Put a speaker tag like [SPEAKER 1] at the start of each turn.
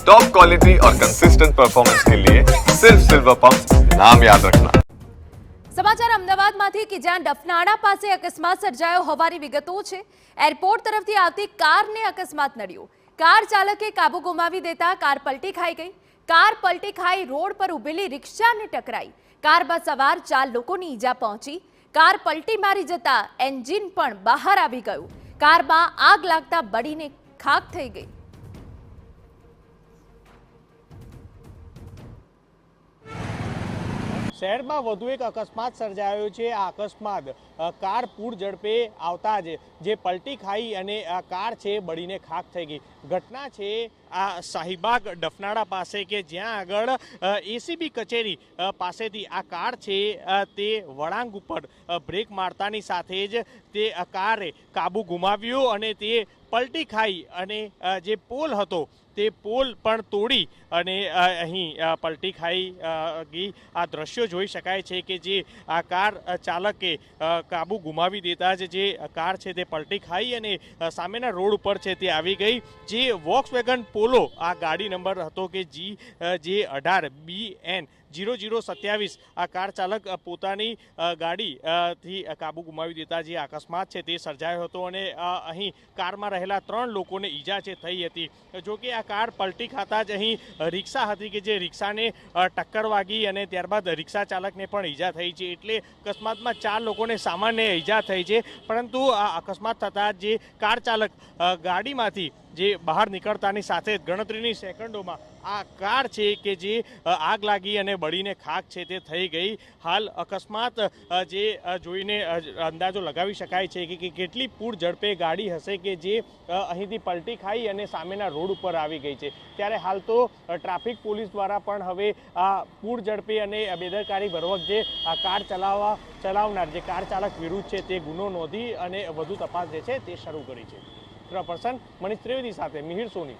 [SPEAKER 1] Top quality और consistent performance के लिए सिर्फ सिल्वर पंप नाम याद रखना।
[SPEAKER 2] સમાચાર અમદાવાદમાંથી કે જ્યાં ડફનાળા પાસે અકસ્માત સર્જાયો હોવાની વિગતો છે। એરપોર્ટ તરફથી આવતી કારને અકસ્માત નડ્યો। કાર ચાલકે કાબુ ગુમાવી દેતા કાર પલટી ખાઈ ગઈ। કાર પલટી ખાઈ રોડ પર ઊભેલી રિક્ષાને ટકરાઈ। કારમાં સવાર 4 લોકોની ઈજા પહોંચી। કાર પલટી મારી જતા એન્જિન પણ બહાર આવી ગયું। કારમાં આગ લાગતા બળીને ખાખ થઈ ગઈ।
[SPEAKER 3] शहर में વધુ एक अकस्मात सर्जायो છે। आ अकस्मात कार पूर झड़पे आवता जे पलटी खाई अने कार छे बळीने खाक थई गई। घटना छे आ शाहीबाग डफनाड़ा पासे के ज्यां आगळ एसीबी कचेरी पासेथी आ कार छे ते वळांक उपर ब्रेक मारतानी साथे ज ते कारे काबू गुमाव्यो अने ते पलटी खाई अने जे पोल हतो ते पोल पण तोड़ी अने अहीं पलटी खाई गई। आ दृश्यो जोई शकाय छे के जे आ कार चालके काबू गुमावी देता जे कार छे ते पलटी खाई अने सामेना रोड पर छे ते आवी गई। जे वॉक्सवेगन पोलो आ गाड़ी नंबर हतो के G18 BN 0027 आ कार चालक पोतानी गाड़ी थी काबू गुमावी देता जे अकस्मात छे ते सर्जायो हतो अने अहीं कारमा रहेला 3 लोकोने ईजा छे थई हती। जो कि आ कार पलटी खाता ज अहीं रिक्शा हती के जे रिक्शाने टक्कर वागी अने त्यारबाद रिक्शा चालकने पण ईजा थई छे। एटले अकस्मातमां 4 लोकोने सामान्य ईजा थई छे, परंतु आ अकस्मात थता जे कार चालक गाड़ीमांथी जे बहार निकळतानी साथे गणतरीनी सेकंडोमां आ कार छे के जे आग लागी अने बळीने खाक छे ते थई गई। हाल अकस्मात जे जोईने अंदाजो लगावी शकाय छे के केटली पूर झड़पे गाड़ी हशे के जे અહીંથી પલટી ખાઈ અને સામેના રોડ ઉપર આવી ગઈ છે। ત્યારે હાલ તો ટ્રાફિક પોલીસ દ્વારા પણ હવે આ પૂર ઝડપે અને બેદરકારી ભરવક જે આ કાર ચલાવનાર જે કાર ચાલક વિરુદ્ધ છે તે ગુનો નોંધી અને વધુ તપાસ જે છે તે શરૂ કરી છે। પર્સન મનીષ ત્રિવેદી સાથે મિહિર સોની।